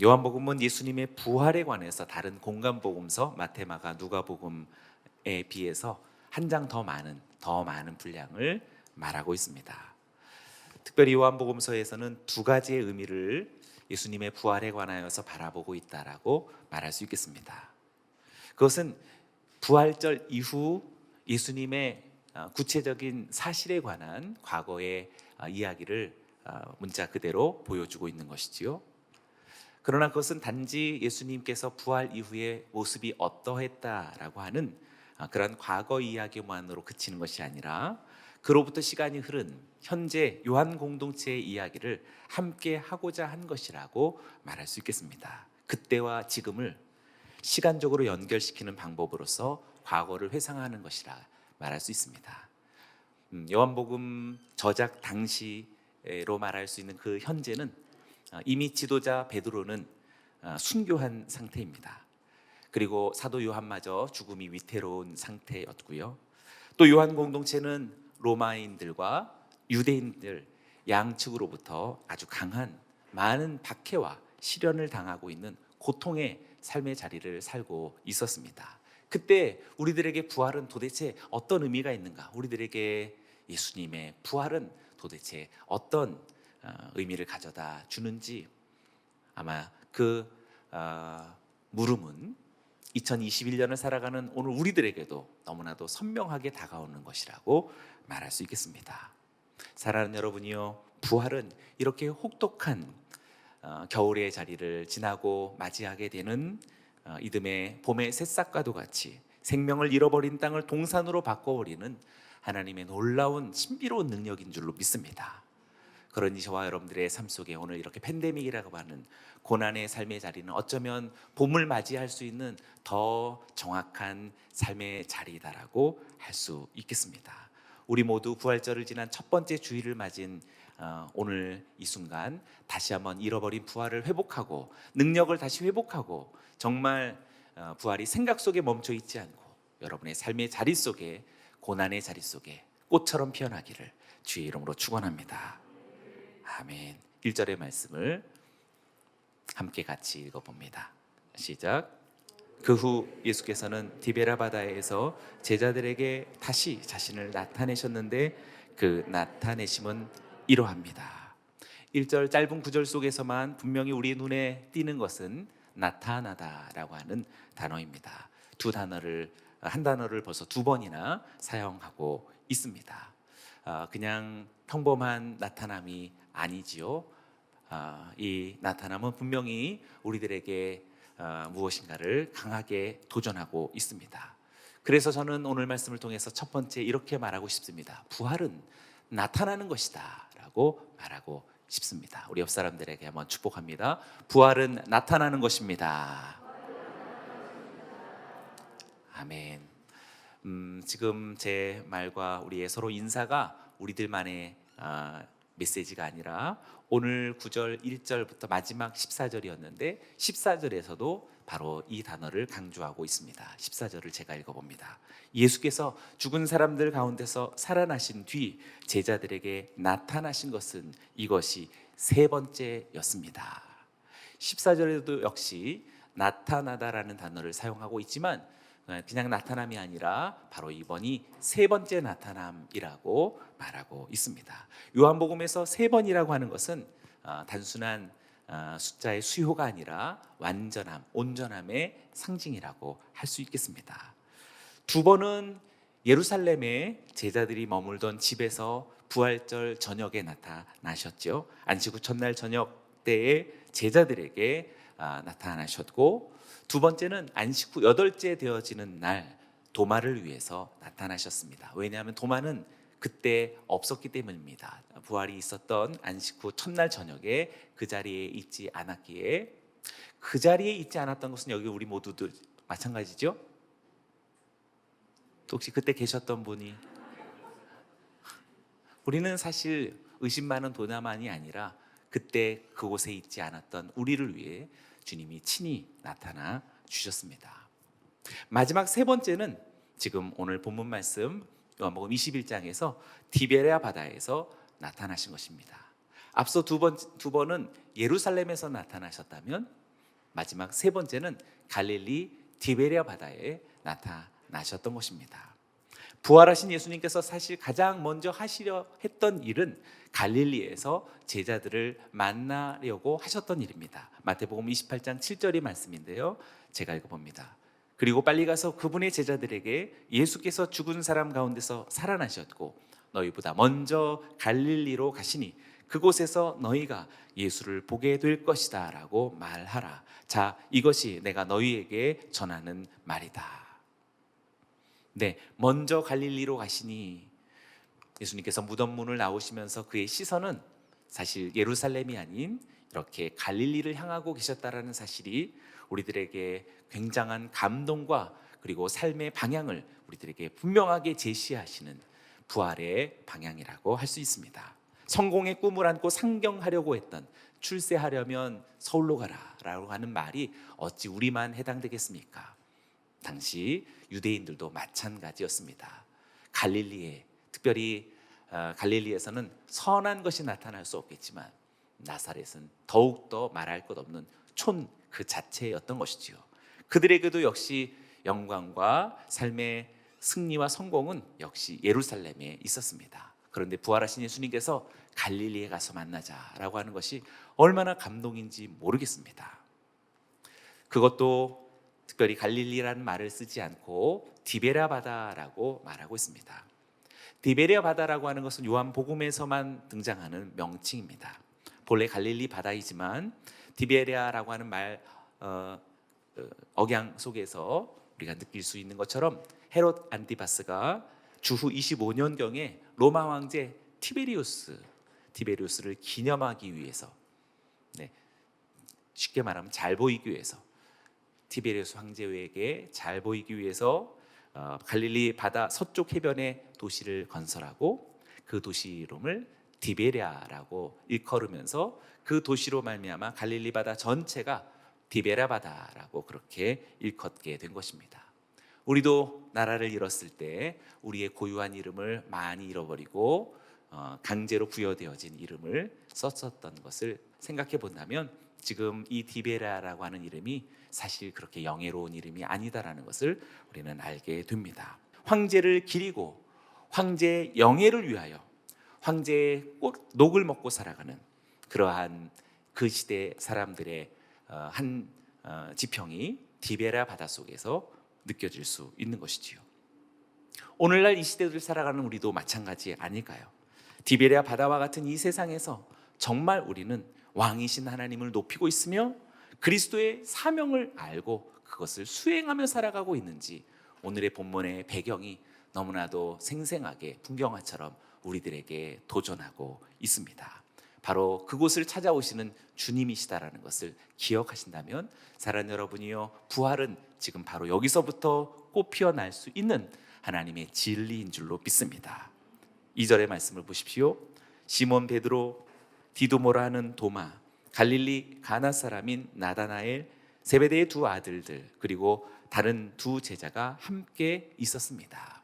요한복음은 예수님의 부활에 관해서 다른 공간 복음서 마태, 마가, 누가복음에 비해서 한 장 더 많은 분량을 말하고 있습니다. 특별히 요한복음서에서는 두 가지의 의미를 예수님의 부활에 관하여서 바라보고 있다라고 말할 수 있겠습니다. 그것은 부활절 이후 예수님의 구체적인 사실에 관한 과거의 이야기를 문자 그대로 보여주고 있는 것이지요. 그러나 그것은 단지 예수님께서 부활 이후의 모습이 어떠했다라고 하는 그런 과거 이야기만으로 그치는 것이 아니라 그로부터 시간이 흐른 현재 요한 공동체의 이야기를 함께 하고자 한 것이라고 말할 수 있겠습니다. 그때와 지금을 시간적으로 연결시키는 방법으로서 과거를 회상하는 것이라 말할 수 있습니다. 요한복음 저작 당시로 말할 수 있는 그 현재는 이미 지도자 베드로는 순교한 상태입니다. 그리고 사도 요한마저 죽음이 위태로운 상태였고요. 또 요한 공동체는 로마인들과 유대인들 양측으로부터 아주 강한 많은 박해와 시련을 당하고 있는 고통의 삶의 자리를 살고 있었습니다. 그때 우리들에게 부활은 도대체 어떤 의미가 있는가? 우리들에게 예수님의 부활은 도대체 어떤 의미를 가져다 주는지 아마 그 물음은 2021년을 살아가는 오늘 우리들에게도 너무나도 선명하게 다가오는 것이라고 말할 수 있겠습니다. 사랑하는 여러분이요, 부활은 이렇게 혹독한 겨울의 자리를 지나고 맞이하게 되는 이듬해 봄의 새싹과도 같이 생명을 잃어버린 땅을 동산으로 바꿔버리는 하나님의 놀라운 신비로운 능력인 줄로 믿습니다. 그러니 저와 여러분들의 삶 속에 오늘 이렇게 팬데믹이라고 하는 고난의 삶의 자리는 어쩌면 봄을 맞이할 수 있는 더 정확한 삶의 자리다라고 할 수 있겠습니다. 우리 모두 부활절을 지난 첫 번째 주일을 맞은 오늘 이 순간 다시 한번 잃어버린 부활을 회복하고 능력을 다시 회복하고 정말 부활이 생각 속에 멈춰 있지 않고 여러분의 삶의 자리 속에 고난의 자리 속에 꽃처럼 피어나기를 주의 이름으로 축원합니다. 아멘. 1절의 말씀을 함께 같이 읽어봅니다. 시작. 그 후 예수께서는 디베라 바다에서 제자들에게 다시 자신을 나타내셨는데 그 나타내심은 이러합니다. 1절 짧은 구절 속에서만 분명히 우리 눈에 띄는 것은 나타나다라고 하는 단어입니다. 한 단어를 벌써 두 번이나 사용하고 있습니다. 그냥 평범한 나타남이 아니지요. 이 나타남은 분명히 우리들에게 무엇인가를 강하게 도전하고 있습니다. 그래서 저는 오늘 말씀을 통해서 첫 번째 이렇게 말하고 싶습니다. 부활은 나타나는 것이다 라고 말하고 싶습니다. 우리 옆 사람들에게 한번 축복합니다. 부활은 나타나는 것입니다. 아멘. 지금 제 말과 우리의 서로 인사가 우리들만의 메시지가 아니라 오늘 9절 1절부터 마지막 14절이었는데 14절에서도 바로 이 단어를 강조하고 있습니다. 14절을 제가 읽어봅니다. 예수께서 죽은 사람들 가운데서 살아나신 뒤 제자들에게 나타나신 것은 이것이 세 번째였습니다. 14절에도 역시 나타나다라는 단어를 사용하고 있지만 그냥 나타남이 아니라 바로 이번이 세 번째 나타남이라고 말하고 있습니다. 요한복음에서 세 번이라고 하는 것은 단순한 숫자의 수요가 아니라 완전함, 온전함의 상징이라고 할 수 있겠습니다. 두 번은 예루살렘에 제자들이 머물던 집에서 부활절 저녁에 나타나셨죠. 안식 후 첫날 저녁 때에 제자들에게 나타나셨고, 두 번째는 안식 후 8째 되어지는 날 도마를 위해서 나타나셨습니다. 왜냐하면 도마는 그때 없었기 때문입니다. 부활이 있었던 안식 후 첫날 저녁에 그 자리에 있지 않았기에, 그 자리에 있지 않았던 것은 여기 우리 모두도 마찬가지죠. 또 혹시 그때 계셨던 분이, 우리는 사실 의심 많은 도나만이 아니라 그때 그곳에 있지 않았던 우리를 위해 주님이 친히 나타나 주셨습니다. 마지막 세 번째는 지금 오늘 본문 말씀 요한복음 21장에서 디베레아 바다에서 나타나신 것입니다. 앞서 두 번은 예루살렘에서 나타나셨다면 마지막 세 번째는 갈릴리 디베랴 바다에 나타나셨던 것입니다. 부활하신 예수님께서 사실 가장 먼저 하시려 했던 일은 갈릴리에서 제자들을 만나려고 하셨던 일입니다. 마태복음 28장 7절의 말씀인데요, 제가 읽어봅니다. 그리고 빨리 가서 그분의 제자들에게 예수께서 죽은 사람 가운데서 살아나셨고 너희보다 먼저 갈릴리로 가시니 그곳에서 너희가 예수를 보게 될 것이다 라고 말하라. 자, 이것이 내가 너희에게 전하는 말이다. 네, 먼저 갈릴리로 가시니 예수님께서 무덤 문을 나오시면서 그의 시선은 사실 예루살렘이 아닌 이렇게 갈릴리를 향하고 계셨다라는 사실이 우리들에게 굉장한 감동과 그리고 삶의 방향을 우리들에게 분명하게 제시하시는 부활의 방향이라고 할 수 있습니다. 성공의 꿈을 안고 상경하려고 했던, 출세하려면 서울로 가라라고 하는 말이 어찌 우리만 해당되겠습니까? 당시 유대인들도 마찬가지였습니다. 갈릴리에, 특별히 갈릴리에서는 선한 것이 나타날 수 없겠지만 나사렛은 더욱더 말할 것 없는 촌 그 자체였던 것이지요. 그들에게도 역시 영광과 삶의 승리와 성공은 역시 예루살렘에 있었습니다. 그런데 부활하신 예수님께서 갈릴리에 가서 만나자라고 하는 것이 얼마나 감동인지 모르겠습니다. 그것도 특별히 갈릴리라는 말을 쓰지 않고 디베랴 바다라고 말하고 있습니다. 디베랴 바다라고 하는 것은 요한복음에서만 등장하는 명칭입니다. 본래 갈릴리 바다이지만 디베랴라고 하는 억양 속에서 우리가 느낄 수 있는 것처럼 헤롯 안티파스가 주후 25년경에 로마 황제 티베리우스를 기념하기 위해서, 쉽게 말하면 잘 보이기 위해서, 티베리우스 황제에게 잘 보이기 위해서 갈릴리 바다 서쪽 해변에 도시를 건설하고 그 도시 이름을 디베랴라고 일컬으면서 그 도시로 말미암아 갈릴리 바다 전체가 디베랴 바다라고 그렇게 일컫게 된 것입니다. 우리도 나라를 잃었을 때 우리의 고유한 이름을 많이 잃어버리고 강제로 부여되어진 이름을 썼었던 것을 생각해 본다면 지금 이 디베랴라고 하는 이름이 사실 그렇게 영예로운 이름이 아니다라는 것을 우리는 알게 됩니다. 황제를 기리고 황제의 영예를 위하여 황제의 녹을 먹고 살아가는 그러한 그 시대 사람들의 한 지평이 디베랴 바다 속에서 느껴질 수 있는 것이지요. 오늘날 이 시대를 살아가는 우리도 마찬가지 아닐까요? 디베랴 바다와 같은 이 세상에서 정말 우리는 왕이신 하나님을 높이고 있으며 그리스도의 사명을 알고 그것을 수행하며 살아가고 있는지 오늘의 본문의 배경이 너무나도 생생하게 풍경화처럼 우리들에게 도전하고 있습니다. 바로 그곳을 찾아오시는 주님이시다라는 것을 기억하신다면 사랑하는 여러분이요, 부활은 지금 바로 여기서부터 꽃 피어날 수 있는 하나님의 진리인 줄로 믿습니다. 2절의 말씀을 보십시오. 시몬 베드로, 디두모라 하는 도마, 갈릴리 가나 사람인 나다나엘, 세베대의 두 아들들, 그리고 다른 두 제자가 함께 있었습니다.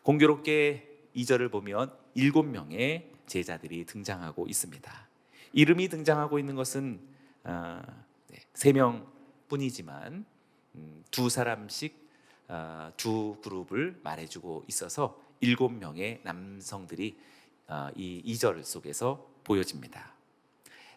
공교롭게 2절을 보면 7명의 제자들이 등장하고 있습니다. 이름이 등장하고 있는 것은 3명 뿐이지만 두 사람씩 두 그룹을 말해주고 있어서 7명의 남성들이 이 2절 속에서 보여집니다.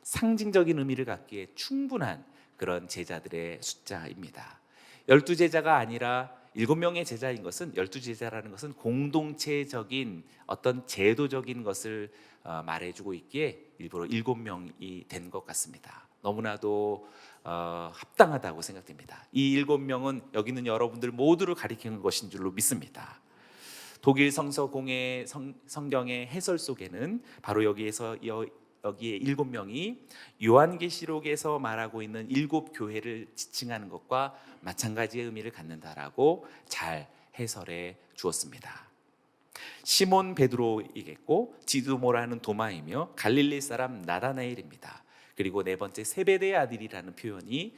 상징적인 의미를 갖기에 충분한 그런 제자들의 숫자입니다. 12제자가 아니라 7명의 제자인 것은, 12제자라는 것은 공동체적인 어떤 제도적인 것을 말해주고 있기에 일부러 7명이 된 것 같습니다. 너무나도 합당하다고 생각됩니다. 이 7명은 여기 있는 여러분들 모두를 가리키는 것인 줄로 믿습니다. 독일 성서공의 성경의 해설 속에는 바로 여기에 7명이 요한계시록에서 말하고 있는 7 교회를 지칭하는 것과 마찬가지의 의미를 갖는다라고 잘 해설해 주었습니다. 시몬 베드로이겠고 디두모라는 도마이며 갈릴리 사람 나다나엘입니다. 그리고 네 번째 세베대의 아들이라는 표현이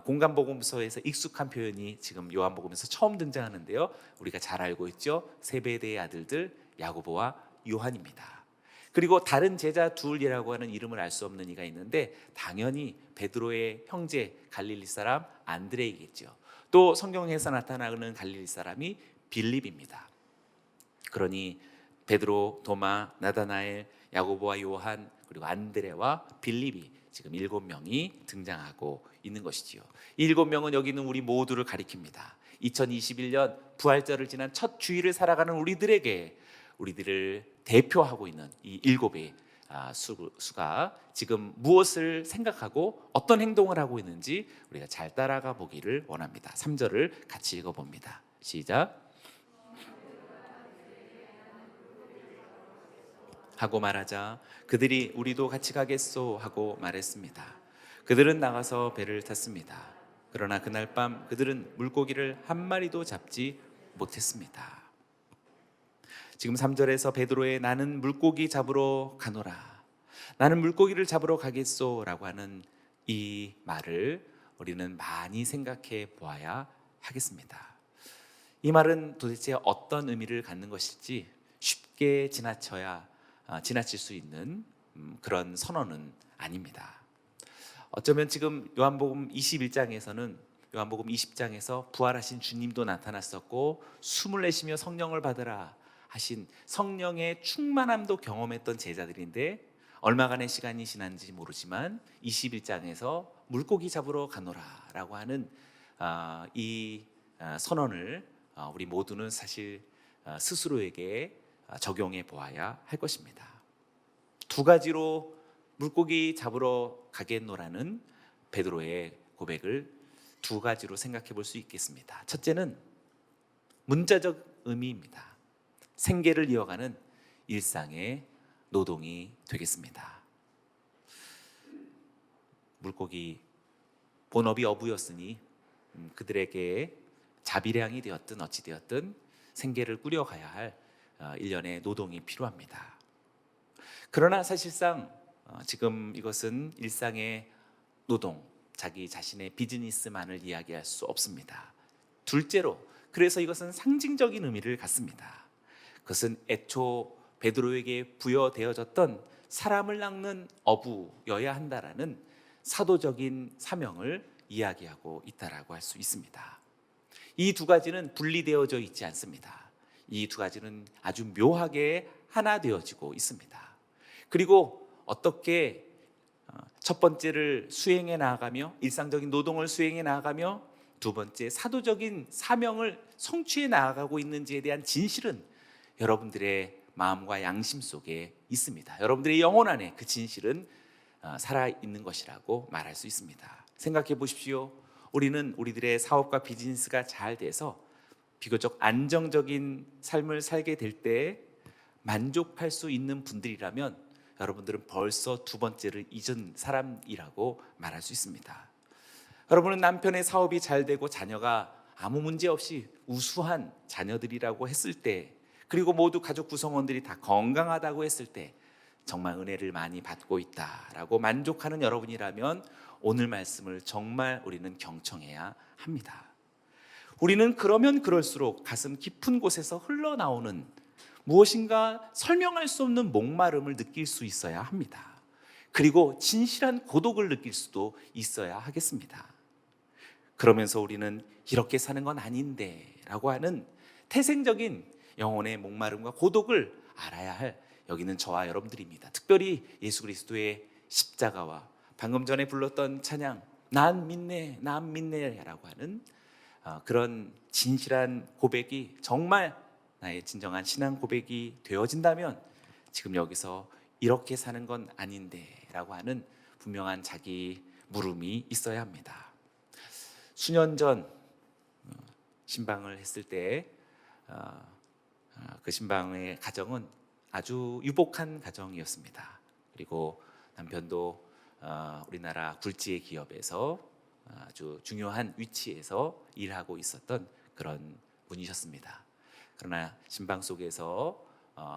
공간복음서에서 익숙한 표현이 지금 요한복음에서 처음 등장하는데요, 우리가 잘 알고 있죠. 세베대의 아들들 야고보와 요한입니다. 그리고 다른 제자 둘이라고 하는 이름을 알 수 없는 이가 있는데 당연히 베드로의 형제 갈릴리 사람 안드레이겠죠. 또 성경에서 나타나는 갈릴리 사람이 빌립입니다. 그러니 베드로, 도마, 나다나엘, 야고보와 요한 그리고 안드레와 빌립이 지금 7명이 등장하고 있는 것이지요. 이 7명은 여기 있는 우리 모두를 가리킵니다. 2021년 부활절을 지난 첫 주일을 살아가는 우리들을 대표하고 있는 이 7의 수가 지금 무엇을 생각하고 어떤 행동을 하고 있는지 우리가 잘 따라가 보기를 원합니다. 3절을 같이 읽어봅니다. 시작. 하고 말하자 그들이 우리도 같이 가겠소 하고 말했습니다. 그들은 나가서 배를 탔습니다. 그러나 그날 밤 그들은 물고기를 한 마리도 잡지 못했습니다. 지금 3절에서 베드로의 나는 물고기 잡으러 가노라, 나는 물고기를 잡으러 가겠소 라고 하는 이 말을 우리는 많이 생각해 보아야 하겠습니다. 이 말은 도대체 어떤 의미를 갖는 것일지 쉽게 지나칠 수 있는 그런 선언은 아닙니다. 어쩌면 지금 요한복음 21장에서는 요한복음 20장에서 부활하신 주님도 나타났었고 숨을 내쉬며 성령을 받으라 하신 성령의 충만함도 경험했던 제자들인데 얼마간의 시간이 지난지 모르지만 21장에서 물고기 잡으러 가노라 라고 하는 이 선언을 우리 모두는 사실 스스로에게 적용해 보아야 할 것입니다. 두 가지로 물고기 잡으러 가겠노라는 베드로의 고백을 두 가지로 생각해 볼 수 있겠습니다. 첫째는 문자적 의미입니다. 생계를 이어가는 일상의 노동이 되겠습니다. 물고기 본업이 어부였으니 그들에게 자비량이 되었든 어찌 되었든 생계를 꾸려가야 할 일련의 노동이 필요합니다. 그러나 사실상 지금 이것은 일상의 노동, 자기 자신의 비즈니스만을 이야기할 수 없습니다. 둘째로, 그래서 이것은 상징적인 의미를 갖습니다. 그것은 애초 베드로에게 부여되어졌던 사람을 낚는 어부여야 한다라는 사도적인 사명을 이야기하고 있다라고 할 수 있습니다. 이 두 가지는 분리되어져 있지 않습니다. 이 두 가지는 아주 묘하게 하나 되어지고 있습니다. 그리고 어떻게 첫 번째를 수행해 나아가며 일상적인 노동을 수행해 나아가며 두 번째 사도적인 사명을 성취해 나아가고 있는지에 대한 진실은 여러분들의 마음과 양심 속에 있습니다. 여러분들의 영혼 안에 그 진실은 살아있는 것이라고 말할 수 있습니다. 생각해 보십시오. 우리는 우리들의 사업과 비즈니스가 잘 돼서 비교적 안정적인 삶을 살게 될 때 만족할 수 있는 분들이라면 여러분들은 벌써 두 번째를 잊은 사람이라고 말할 수 있습니다. 여러분은 남편의 사업이 잘 되고 자녀가 아무 문제 없이 우수한 자녀들이라고 했을 때, 그리고 모두 가족 구성원들이 다 건강하다고 했을 때 정말 은혜를 많이 받고 있다라고 만족하는 여러분이라면 오늘 말씀을 정말 우리는 경청해야 합니다. 우리는 그러면 그럴수록 가슴 깊은 곳에서 흘러나오는 무엇인가 설명할 수 없는 목마름을 느낄 수 있어야 합니다. 그리고 진실한 고독을 느낄 수도 있어야 하겠습니다. 그러면서 우리는 이렇게 사는 건 아닌데 라고 하는 태생적인 영혼의 목마름과 고독을 알아야 할 여기는 저와 여러분들입니다. 특별히 예수 그리스도의 십자가와 방금 전에 불렀던 찬양 난 믿네 난 믿네 라고 하는 그런 진실한 고백이 정말 나의 진정한 신앙 고백이 되어진다면 지금 여기서 이렇게 사는 건 아닌데 라고 하는 분명한 자기 물음이 있어야 합니다. 수년 전 신방을 했을 때 그 신방의 가정은 아주 유복한 가정이었습니다. 그리고 남편도 우리나라 굴지의 기업에서 아주 중요한 위치에서 일하고 있었던 그런 분이셨습니다. 그러나 신방 속에서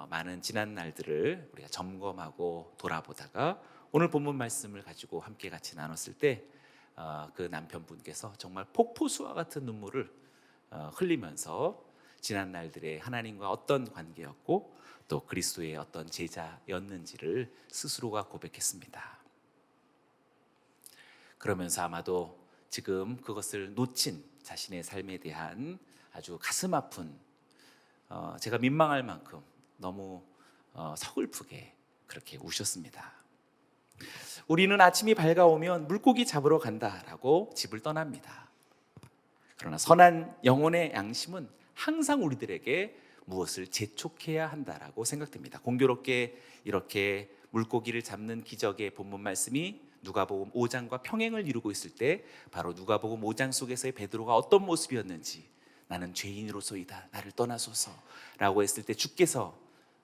많은 지난 날들을 우리가 점검하고 돌아보다가 오늘 본문 말씀을 가지고 함께 같이 나눴을 때 그 남편분께서 정말 폭포수와 같은 눈물을 흘리면서 지난 날들의 하나님과 어떤 관계였고 또 그리스도의 어떤 제자였는지를 스스로가 고백했습니다. 그러면서 아마도 지금 그것을 놓친 자신의 삶에 대한 아주 가슴 아픈 제가 민망할 만큼 너무 서글프게 그렇게 우셨습니다. 우리는 아침이 밝아오면 물고기 잡으러 간다라고 집을 떠납니다. 그러나 선한 영혼의 양심은 항상 우리들에게 무엇을 재촉해야 한다라고 생각됩니다. 공교롭게 이렇게 물고기를 잡는 기적의 본문 말씀이 누가복음 5장과 평행을 이루고 있을 때 바로 누가복음 5장 속에서의 베드로가 어떤 모습이었는지 나는 죄인으로소이다 나를 떠나소서라고 했을 때 주께서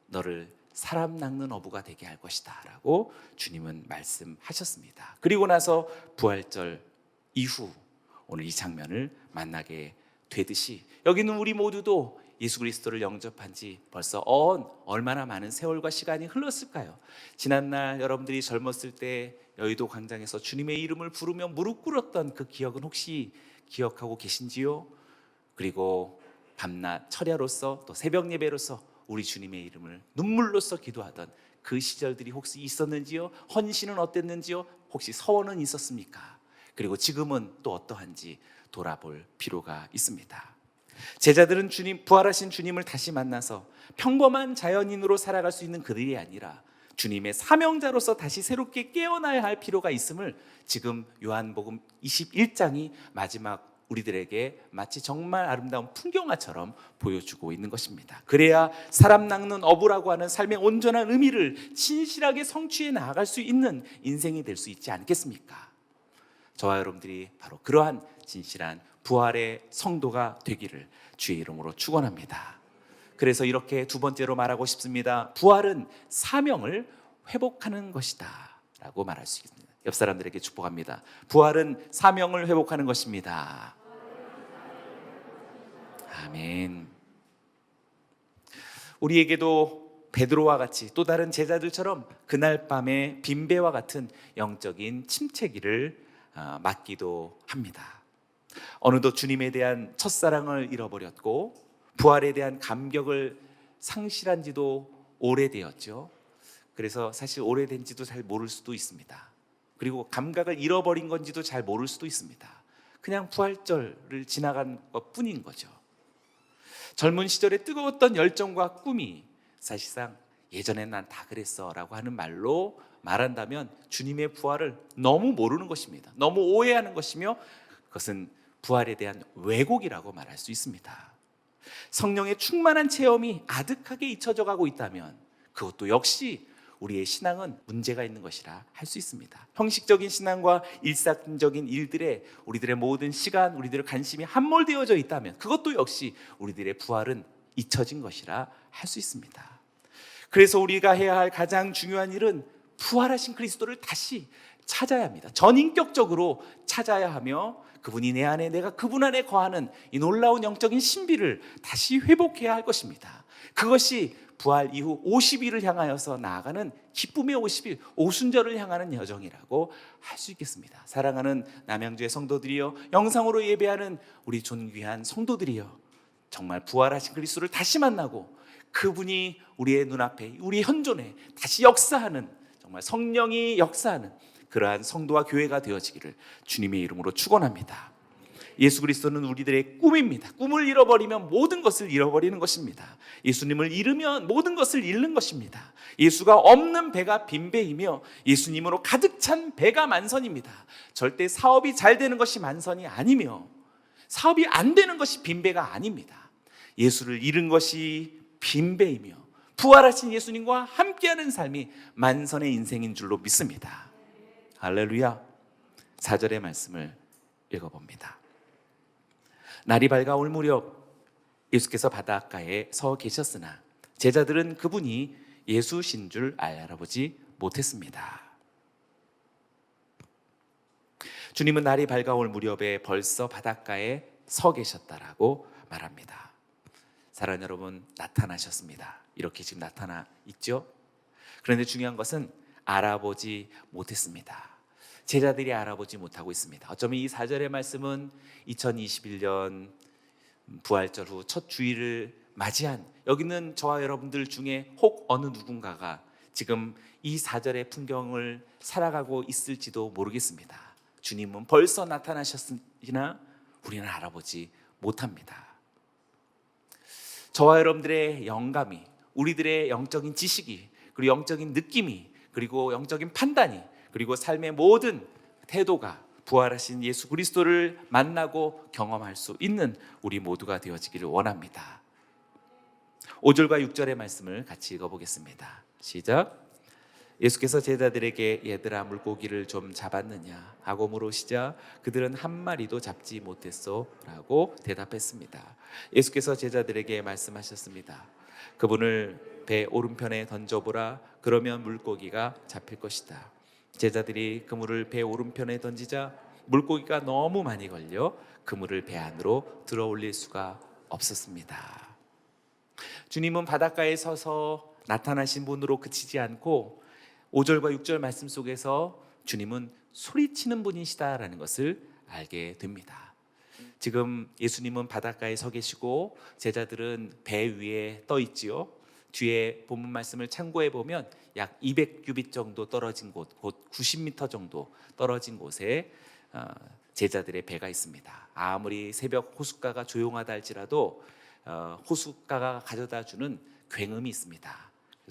너를 사람 낚는 어부가 되게 할 것이다 라고 주님은 말씀하셨습니다. 그리고 나서 부활절 이후 오늘 이 장면을 만나게 되듯이 여기는 우리 모두도 예수 그리스도를 영접한 지 벌써 얼마나 많은 세월과 시간이 흘렀을까요? 지난날 여러분들이 젊었을 때 여의도 광장에서 주님의 이름을 부르며 무릎 꿇었던 그 기억은 혹시 기억하고 계신지요? 그리고 밤낮 철야로서 또 새벽 예배로서 우리 주님의 이름을 눈물로써 기도하던 그 시절들이 혹시 있었는지요? 헌신은 어땠는지요? 혹시 서원은 있었습니까? 그리고 지금은 또 어떠한지 돌아볼 필요가 있습니다. 제자들은 부활하신 주님을 다시 만나서 평범한 자연인으로 살아갈 수 있는 그들이 아니라 주님의 사명자로서 다시 새롭게 깨어나야 할 필요가 있음을 지금 요한복음 21장이 마지막 우리들에게 마치 정말 아름다운 풍경화처럼 보여주고 있는 것입니다. 그래야 사람 낚는 어부라고 하는 삶의 온전한 의미를 진실하게 성취해 나아갈 수 있는 인생이 될 수 있지 않겠습니까? 저와 여러분들이 바로 그러한 진실한 부활의 성도가 되기를 주의 이름으로 축원합니다. 그래서 이렇게 두 번째로 말하고 싶습니다. 부활은 사명을 회복하는 것이다 라고 말할 수 있습니다. 옆 사람들에게 축복합니다. 부활은 사명을 회복하는 것입니다. 아멘. 우리에게도 베드로와 같이 또 다른 제자들처럼 그날 밤에 빈배와 같은 영적인 침체기를 맞기도 합니다. 어느덧 주님에 대한 첫사랑을 잃어버렸고 부활에 대한 감격을 상실한 지도 오래되었죠. 그래서 사실 오래된 지도 잘 모를 수도 있습니다. 그리고 감각을 잃어버린 건지도 잘 모를 수도 있습니다. 그냥 부활절을 지나간 것뿐인 거죠. 젊은 시절에 뜨거웠던 열정과 꿈이 사실상 예전엔 난 다 그랬어 라고 하는 말로 말한다면 주님의 부활을 너무 모르는 것입니다. 너무 오해하는 것이며 그것은 부활에 대한 왜곡이라고 말할 수 있습니다. 성령의 충만한 체험이 아득하게 잊혀져 가고 있다면 그것도 역시 우리의 신앙은 문제가 있는 것이라 할 수 있습니다. 형식적인 신앙과 일상적인 일들에 우리들의 모든 시간, 우리들의 관심이 함몰되어져 있다면 그것도 역시 우리들의 부활은 잊혀진 것이라 할 수 있습니다. 그래서 우리가 해야 할 가장 중요한 일은 부활하신 그리스도를 다시 찾아야 합니다. 전인격적으로 찾아야 하며 그분이 내 안에 내가 그분 안에 거하는 이 놀라운 영적인 신비를 다시 회복해야 할 것입니다. 그것이 부활 이후 50일을 향하여서 나아가는 기쁨의 50일, 오순절을 향하는 여정이라고 할 수 있겠습니다. 사랑하는 남양주의 성도들이여, 영상으로 예배하는 우리 존귀한 성도들이여, 정말 부활하신 그리스도를 다시 만나고 그분이 우리의 눈앞에, 우리 현존에 다시 역사하는, 정말 성령이 역사하는 그러한 성도와 교회가 되어지기를 주님의 이름으로 축원합니다. 예수 그리스도는 우리들의 꿈입니다. 꿈을 잃어버리면 모든 것을 잃어버리는 것입니다. 예수님을 잃으면 모든 것을 잃는 것입니다. 예수가 없는 배가 빈배이며 예수님으로 가득 찬 배가 만선입니다. 절대 사업이 잘 되는 것이 만선이 아니며 사업이 안 되는 것이 빈배가 아닙니다. 예수를 잃은 것이 빈배이며 부활하신 예수님과 함께하는 삶이 만선의 인생인 줄로 믿습니다. 할렐루야. 4절의 말씀을 읽어봅니다. 날이 밝아올 무렵 예수께서 바닷가에 서 계셨으나 제자들은 그분이 예수신 줄 알아보지 못했습니다. 주님은 날이 밝아올 무렵에 벌써 바닷가에 서 계셨다라고 말합니다. 사랑하는 여러분, 나타나셨습니다. 이렇게 지금 나타나 있죠. 그런데 중요한 것은 알아보지 못했습니다. 제자들이 알아보지 못하고 있습니다. 어쩌면 이 4절의 말씀은 2021년 부활절 후 첫 주일을 맞이한 여기 있는 저와 여러분들 중에 혹 어느 누군가가 지금 이 4절의 풍경을 살아가고 있을지도 모르겠습니다. 주님은 벌써 나타나셨으나 우리는 알아보지 못합니다. 저와 여러분들의 영감이, 우리들의 영적인 지식이, 그리고 영적인 느낌이, 그리고 영적인 판단이, 그리고 삶의 모든 태도가 부활하신 예수 그리스도를 만나고 경험할 수 있는 우리 모두가 되어지기를 원합니다. 5절과 6절의 말씀을 같이 읽어보겠습니다. 시작. 예수께서 제자들에게 얘들아 물고기를 좀 잡았느냐 하고 물으시자 그들은 한 마리도 잡지 못했소 라고 대답했습니다. 예수께서 제자들에게 말씀하셨습니다. 그분을 배 오른편에 던져보라. 그러면 물고기가 잡힐 것이다. 제자들이 그물을 배 오른편에 던지자 물고기가 너무 많이 걸려 그물을 배 안으로 들어올릴 수가 없었습니다. 주님은 바닷가에 서서 나타나신 분으로 그치지 않고 5절과 6절 말씀 속에서 주님은 소리치는 분이시다라는 것을 알게 됩니다. 지금 예수님은 바닷가에 서 계시고 제자들은 배 위에 떠 있지요. 뒤에 본문 말씀을 참고해 보면 약 200규빗 정도 떨어진 곳, 곧 90m 정도 떨어진 곳에 제자들의 배가 있습니다. 아무리 새벽 호숫가가 조용하다 할지라도 호숫가가 가져다 주는 굉음이 있습니다.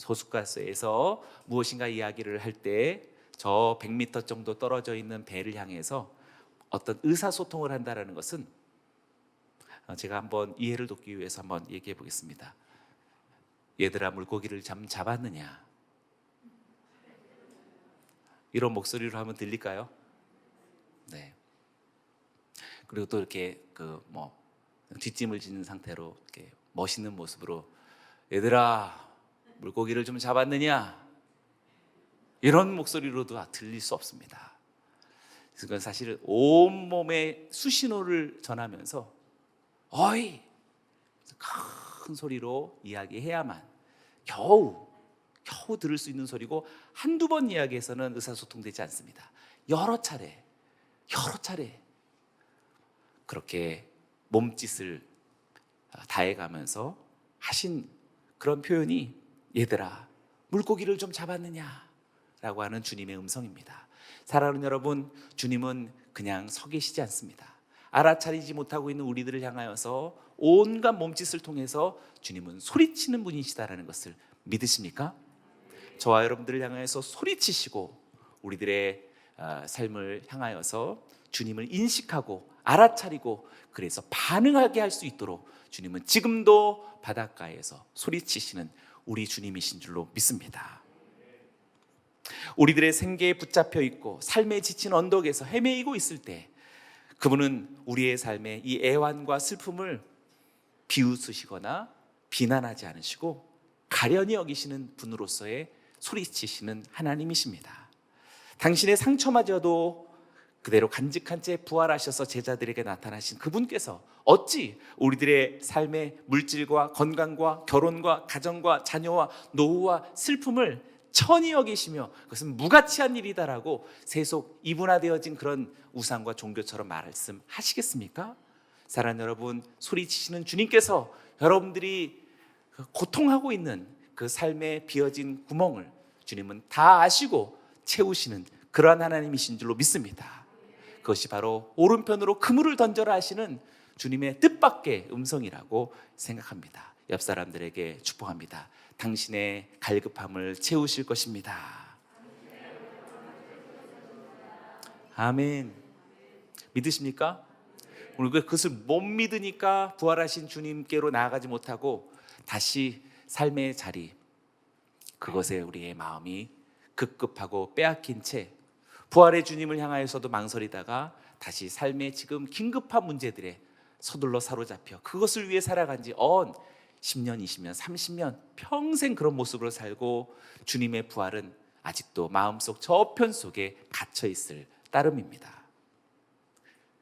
호숫가에서 무엇인가 이야기를 할 때 저 100m 정도 떨어져 있는 배를 향해서 어떤 의사소통을 한다는 것은 제가 한번 이해를 돕기 위해서 한번 얘기해 보겠습니다. 얘들아 물고기를 잡았느냐? 이런 목소리로 하면 들릴까요? 네. 그리고 또 이렇게 뒷짐을 지는 상태로 이렇게 멋있는 모습으로 얘들아 물고기를 좀 잡았느냐? 이런 목소리로도 들릴 수 없습니다. 그건 사실 온몸에 수신호를 전하면서 어이 큰 소리로 이야기해야만 겨우 들을 수 있는 소리고 한두 번 이야기해서는 의사소통되지 않습니다. 여러 차례 그렇게 몸짓을 다해가면서 하신 그런 표현이 얘들아 물고기를 좀 잡았느냐 라고 하는 주님의 음성입니다. 사랑하는 여러분, 주님은 그냥 서 계시지 않습니다. 알아차리지 못하고 있는 우리들을 향하여서 온갖 몸짓을 통해서 주님은 소리치는 분이시다라는 것을 믿으십니까? 저와 여러분들을 향하여서 소리치시고 우리들의 삶을 향하여서 주님을 인식하고 알아차리고 그래서 반응하게 할 수 있도록 주님은 지금도 바닷가에서 소리치시는 우리 주님이신 줄로 믿습니다. 우리들의 생계에 붙잡혀 있고 삶에 지친 언덕에서 헤매이고 있을 때 그분은 우리의 삶의 이 애환과 슬픔을 비웃으시거나 비난하지 않으시고 가련히 여기시는 분으로서의 소리치시는 하나님이십니다. 당신의 상처마저도 그대로 간직한 채 부활하셔서 제자들에게 나타나신 그분께서 어찌 우리들의 삶의 물질과 건강과 결혼과 가정과 자녀와 노후와 슬픔을 천히 여기시며 그것은 무가치한 일이다라고 세속 이분화되어진 그런 우상과 종교처럼 말씀하시겠습니까? 사랑하는 여러분, 소리치시는 주님께서 여러분들이 고통하고 있는 그 삶에 비어진 구멍을 주님은 다 아시고 채우시는 그러한 하나님이신 줄로 믿습니다. 그것이 바로 오른편으로 그물을 던져라 하시는 주님의 뜻밖의 음성이라고 생각합니다. 옆 사람들에게 축복합니다. 당신의 갈급함을 채우실 것입니다. 아멘. 믿으십니까? 우리가 그것을 못 믿으니까 부활하신 주님께로 나아가지 못하고 다시 삶의 자리, 그것에 우리의 마음이 급급하고 빼앗긴 채 부활의 주님을 향하여서도 망설이다가 다시 삶의 지금 긴급한 문제들에 서둘러 사로잡혀 그것을 위해 살아간 지 10년, 20년, 30년 평생 그런 모습으로 살고 주님의 부활은 아직도 마음속 저편 속에 갇혀 있을 따름입니다.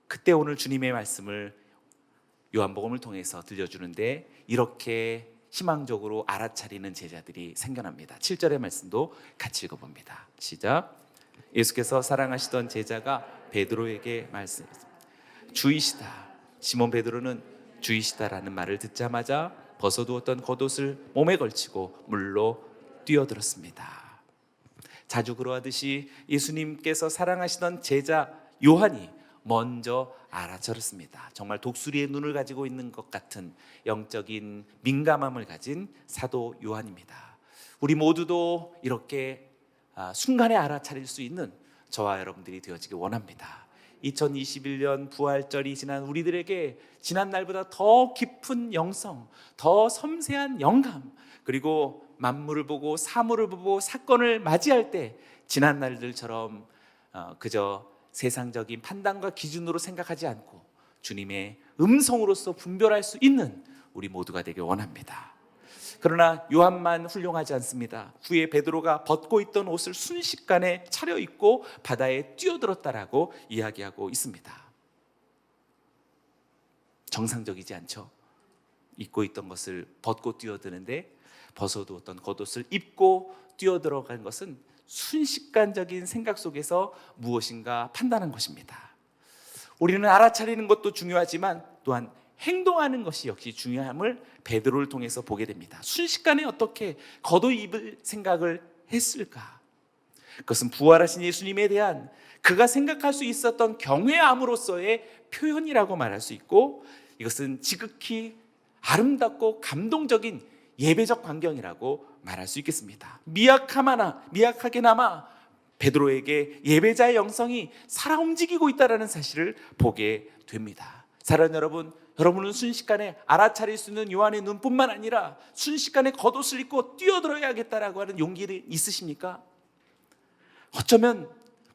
그때 오늘 주님의 말씀을 요한복음을 통해서 들려주는데 이렇게 희망적으로 알아차리는 제자들이 생겨납니다. 7절의 말씀도 같이 읽어봅니다. 시작. 예수께서 사랑하시던 제자가 베드로에게 말씀했습니다. 주이시다. 시몬 베드로는 주이시다라는 말을 듣자마자 벗어두었던 겉옷을 몸에 걸치고 물로 뛰어들었습니다. 자주 그러하듯이 예수님께서 사랑하시던 제자 요한이 먼저 알아차렸습니다. 정말 독수리의 눈을 가지고 있는 것 같은 영적인 민감함을 가진 사도 요한입니다. 우리 모두도 이렇게 순간에 알아차릴 수 있는 저와 여러분들이 되어지길 원합니다. 2021년 부활절이 지난 우리들에게 지난 날보다 더 깊은 영성, 더 섬세한 영감, 그리고 만물을 보고 사물을 보고 사건을 맞이할 때 지난 날들처럼 그저 세상적인 판단과 기준으로 생각하지 않고 주님의 음성으로서 분별할 수 있는 우리 모두가 되길 원합니다. 그러나 요한만 훌륭하지 않습니다. 후에 베드로가 벗고 있던 옷을 순식간에 차려입고 바다에 뛰어들었다라고 이야기하고 있습니다. 정상적이지 않죠? 입고 있던 것을 벗고 뛰어드는데 벗어두었던 겉옷을 입고 뛰어들어간 것은 순식간적인 생각 속에서 무엇인가 판단한 것입니다. 우리는 알아차리는 것도 중요하지만 또한 행동하는 것이 역시 중요함을 베드로를 통해서 보게 됩니다. 순식간에 어떻게 겉옷 입을 생각을 했을까? 그것은 부활하신 예수님에 대한 그가 생각할 수 있었던 경외함으로서의 표현이라고 말할 수 있고, 이것은 지극히 아름답고 감동적인 예배적 광경이라고 말할 수 있겠습니다. 미약하게나마 베드로에게 예배자의 영성이 살아 움직이고 있다는 사실을 보게 됩니다. 사랑하는 여러분, 여러분은 순식간에 알아차릴 수 있는 요한의 눈뿐만 아니라 순식간에 겉옷을 입고 뛰어들어야겠다라고 하는 용기는 있으십니까? 어쩌면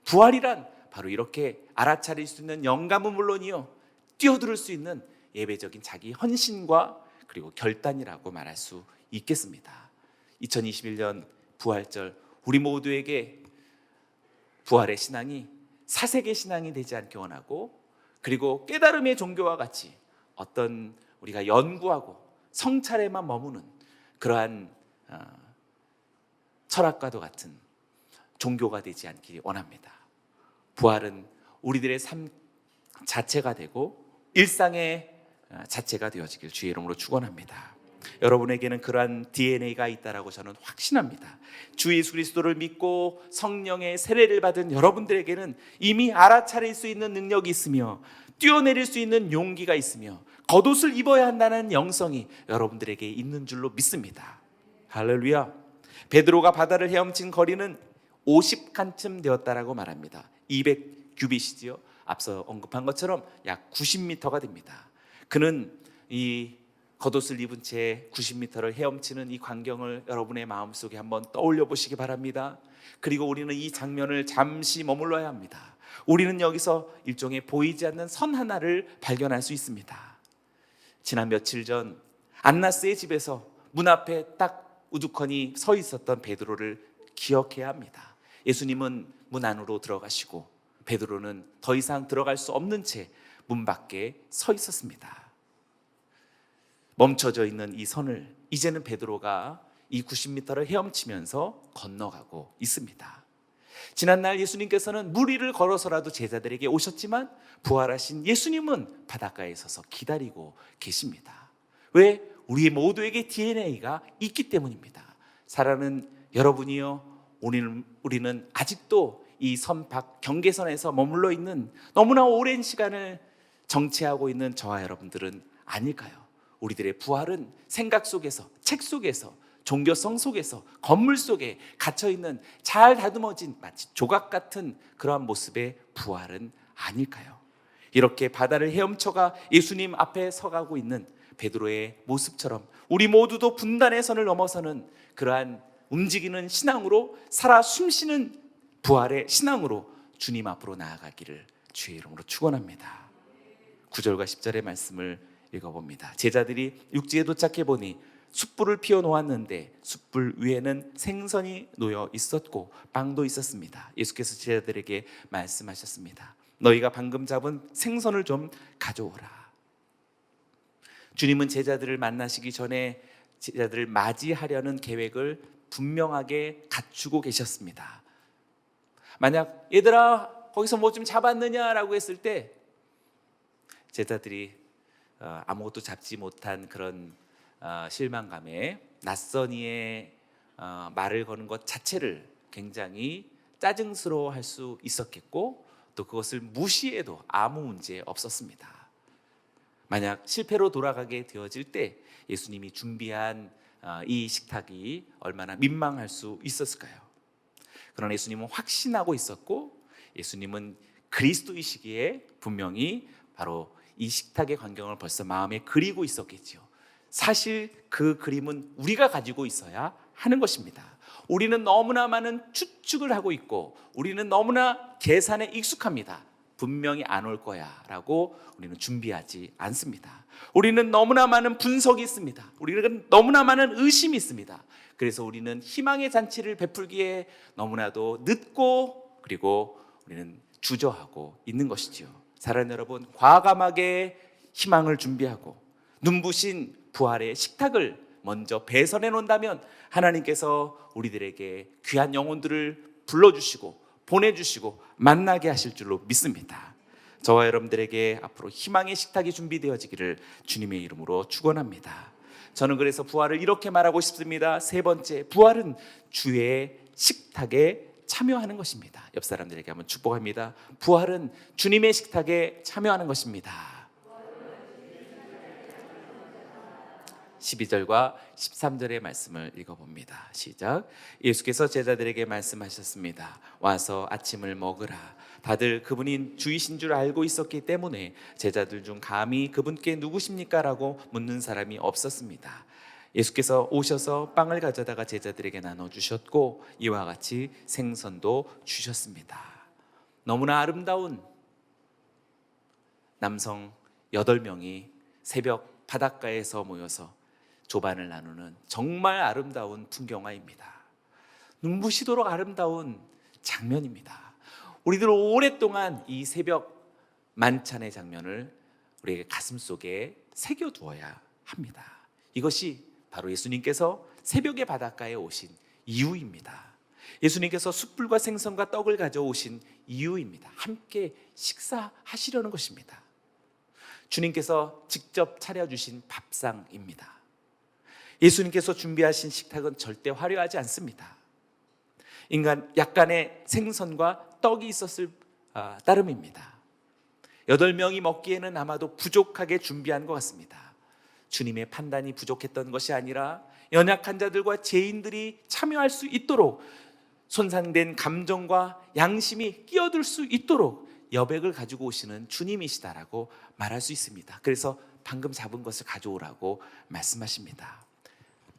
부활이란 바로 이렇게 알아차릴 수 있는 영감은 물론이요, 뛰어들 수 있는 예배적인 자기 헌신과 그리고 결단이라고 말할 수 있겠습니다. 2021년 부활절, 우리 모두에게 부활의 신앙이 사색의 신앙이 되지 않기 원하고, 그리고 깨달음의 종교와 같이 어떤 우리가 연구하고 성찰에만 머무는 그러한 철학과도 같은 종교가 되지 않기 원합니다. 부활은 우리들의 삶 자체가 되고 일상의 자체가 되어지길 주의 이름으로 축원합니다. 여러분에게는 그러한 DNA가 있다라고 저는 확신합니다. 주 예수 그리스도를 믿고 성령의 세례를 받은 여러분들에게는 이미 알아차릴 수 있는 능력이 있으며 뛰어내릴 수 있는 용기가 있으며 겉옷을 입어야 한다는 영성이 여러분들에게 있는 줄로 믿습니다. 할렐루야. 베드로가 바다를 헤엄친 거리는 50칸쯤 되었다라고 말합니다. 200규빗이지요. 앞서 언급한 것처럼 약 90m가 됩니다. 그는 이 겉옷을 입은 채 90m를 헤엄치는 이 광경을 여러분의 마음속에 한번 떠올려 보시기 바랍니다. 그리고 우리는 이 장면을 잠시 머물러야 합니다. 우리는 여기서 일종의 보이지 않는 선 하나를 발견할 수 있습니다. 지난 며칠 전 안나스의 집에서 문 앞에 딱 우두커니 서 있었던 베드로를 기억해야 합니다. 예수님은 문 안으로 들어가시고 베드로는 더 이상 들어갈 수 없는 채 문 밖에 서 있었습니다. 멈춰져 있는 이 선을 이제는 베드로가 이 90m를 헤엄치면서 건너가고 있습니다. 지난날 예수님께서는 물 위를 걸어서라도 제자들에게 오셨지만 부활하신 예수님은 바닷가에 서서 기다리고 계십니다. 왜? 우리 모두에게 DNA가 있기 때문입니다. 사랑하는 여러분이요, 우리는 아직도 이 선 밖 경계선에서 머물러 있는 너무나 오랜 시간을 정체하고 있는 저와 여러분들은 아닐까요? 우리들의 부활은 생각 속에서, 책 속에서, 종교성 속에서, 건물 속에 갇혀있는 잘 다듬어진 마치 조각 같은 그러한 모습의 부활은 아닐까요? 이렇게 바다를 헤엄쳐가 예수님 앞에 서가고 있는 베드로의 모습처럼 우리 모두도 분단의 선을 넘어서는 그러한 움직이는 신앙으로, 살아 숨쉬는 부활의 신앙으로 주님 앞으로 나아가기를 주의 이름으로 축원합니다. 9절과 10절의 말씀을 읽어봅니다. 제자들이 육지에 도착해 보니 숯불을 피워 놓았는데 숯불 위에는 생선이 놓여 있었고 빵도 있었습니다. 예수께서 제자들에게 말씀하셨습니다. 너희가 방금 잡은 생선을 좀 가져오라. 주님은 제자들을 만나시기 전에 제자들을 맞이하려는 계획을 분명하게 갖추고 계셨습니다. 만약 얘들아 거기서 뭐 좀 잡았느냐라고 했을 때 제자들이 아무것도 잡지 못한 그런 실망감에 낯선 이의 말을 거는 것 자체를 굉장히 짜증스러워할 수 있었겠고, 또 그것을 무시해도 아무 문제 없었습니다. 만약 실패로 돌아가게 되어질 때 예수님이 준비한 이 식탁이 얼마나 민망할 수 있었을까요? 그러나 예수님은 확신하고 있었고, 예수님은 그리스도이시기에 분명히 바로 이 식탁의 광경을 벌써 마음에 그리고 있었겠지요. 사실 그 그림은 우리가 가지고 있어야 하는 것입니다. 우리는 너무나 많은 추측을 하고 있고, 우리는 너무나 계산에 익숙합니다. 분명히 안 올 거야 라고 우리는 준비하지 않습니다. 우리는 너무나 많은 분석이 있습니다. 우리는 너무나 많은 의심이 있습니다. 그래서 우리는 희망의 잔치를 베풀기에 너무나도 늦고, 그리고 우리는 주저하고 있는 것이지요. 사랑하는 여러분, 과감하게 희망을 준비하고 눈부신 부활의 식탁을 먼저 배선해 놓는다면 하나님께서 우리들에게 귀한 영혼들을 불러주시고 보내주시고 만나게 하실 줄로 믿습니다. 저와 여러분들에게 앞으로 희망의 식탁이 준비되어지기를 주님의 이름으로 축원합니다. 저는 그래서 부활을 이렇게 말하고 싶습니다. 세 번째, 부활은 주의 식탁에 참여하는 것입니다. 옆 사람들에게 한번 축복합니다. 부활은 주님의 식탁에 참여하는 것입니다. 12절과 13절의 말씀을 읽어봅니다. 시작. 예수께서 제자들에게 말씀하셨습니다. 와서 아침을 먹으라. 다들 그분이 주이신 줄 알고 있었기 때문에 제자들 중 감히 그분께 누구십니까? 라고 묻는 사람이 없었습니다. 예수께서 오셔서 빵을 가져다가 제자들에게 나눠주셨고 이와 같이 생선도 주셨습니다. 너무나 아름다운 남성 8명이 새벽 바닷가에서 모여서 조반을 나누는 정말 아름다운 풍경화입니다. 눈부시도록 아름다운 장면입니다. 우리들 오랫동안 이 새벽 만찬의 장면을 우리의 가슴속에 새겨두어야 합니다. 이것이 바로 예수님께서 새벽의 바닷가에 오신 이유입니다. 예수님께서 숯불과 생선과 떡을 가져오신 이유입니다. 함께 식사하시려는 것입니다. 주님께서 직접 차려주신 밥상입니다. 예수님께서 준비하신 식탁은 절대 화려하지 않습니다. 인간 약간의 생선과 떡이 있었을 따름입니다. 8명이 먹기에는 아마도 부족하게 준비한 것 같습니다. 주님의 판단이 부족했던 것이 아니라 연약한 자들과 죄인들이 참여할 수 있도록 손상된 감정과 양심이 끼어들 수 있도록 여백을 가지고 오시는 주님이시다라고 말할 수 있습니다. 그래서 방금 잡은 것을 가져오라고 말씀하십니다.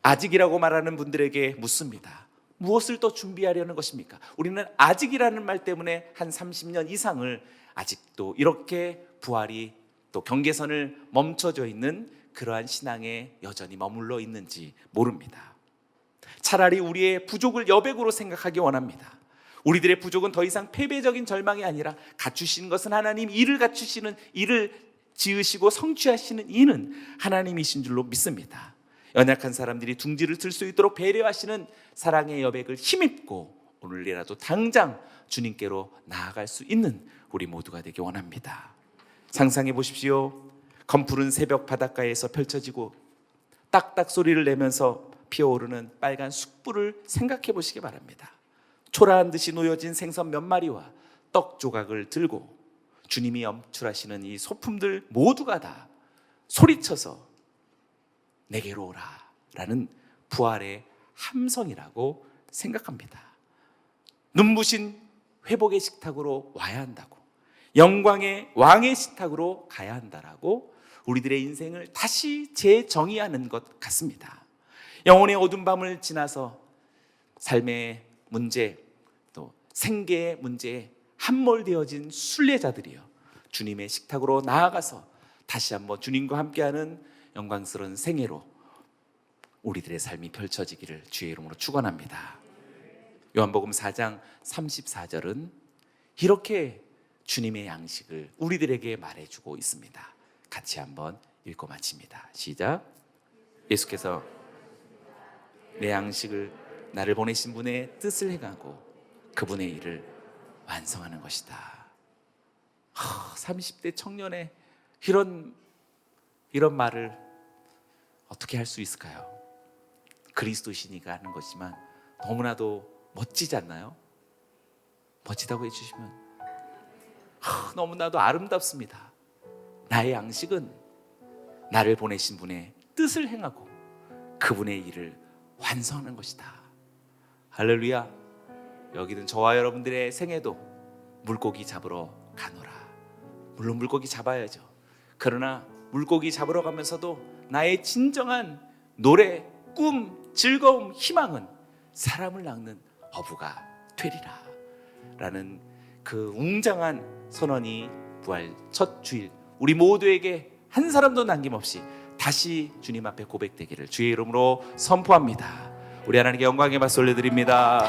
아직이라고 말하는 분들에게 묻습니다. 무엇을 더 준비하려는 것입니까? 우리는 아직이라는 말 때문에 한 30년 이상을 아직도 이렇게 부활이 또 경계선을 멈춰져 있는 그러한 신앙에 여전히 머물러 있는지 모릅니다. 차라리 우리의 부족을 여백으로 생각하기 원합니다. 우리들의 부족은 더 이상 패배적인 절망이 아니라 갖추신 것은 하나님, 이를 갖추시는, 이를 지으시고 성취하시는 이는 하나님이신 줄로 믿습니다. 연약한 사람들이 둥지를 들 수 있도록 배려하시는 사랑의 여백을 힘입고 오늘이라도 당장 주님께로 나아갈 수 있는 우리 모두가 되기 원합니다. 상상해 보십시오. 검푸른 새벽 바닷가에서 펼쳐지고 딱딱 소리를 내면서 피어오르는 빨간 숯불을 생각해 보시기 바랍니다. 초라한 듯이 놓여진 생선 몇 마리와 떡 조각을 들고 주님이 연출하시는 이 소품들 모두가 다 소리쳐서 내게로 오라 라는 부활의 함성이라고 생각합니다. 눈부신 회복의 식탁으로 와야 한다고, 영광의 왕의 식탁으로 가야 한다라고 우리들의 인생을 다시 재정의하는 것 같습니다. 영혼의 어두운 밤을 지나서 삶의 문제, 또 생계의 문제에 함몰되어진 순례자들이요, 주님의 식탁으로 나아가서 다시 한번 주님과 함께하는 영광스러운 생애로 우리들의 삶이 펼쳐지기를 주의 이름으로 축원합니다. 요한복음 4장 34절은 이렇게 주님의 양식을 우리들에게 말해주고 있습니다. 같이 한번 읽고 마칩니다. 시작. 예수께서 내 양식을 나를 보내신 분의 뜻을 행하고 그분의 일을 완성하는 것이다. 30대 청년의 이런 이런 말을 어떻게 할 수 있을까요? 그리스도시니까 하는 것이지만 너무나도 멋지지 않나요? 멋지다고 해주시면 너무나도 아름답습니다. 나의 양식은 나를 보내신 분의 뜻을 행하고 그분의 일을 완성하는 것이다. 할렐루야. 여기는 저와 여러분들의 생애도 물고기 잡으러 가노라. 물론 물고기 잡아야죠. 그러나 물고기 잡으러 가면서도 나의 진정한 노래, 꿈, 즐거움, 희망은 사람을 낚는 어부가 되리라 라는 그 웅장한 선언이 부활 첫 주일 우리 모두에게 한 사람도 남김없이 다시 주님 앞에 고백되기를 주의 이름으로 선포합니다. 우리 하나님께 영광의 박수 올려드립니다.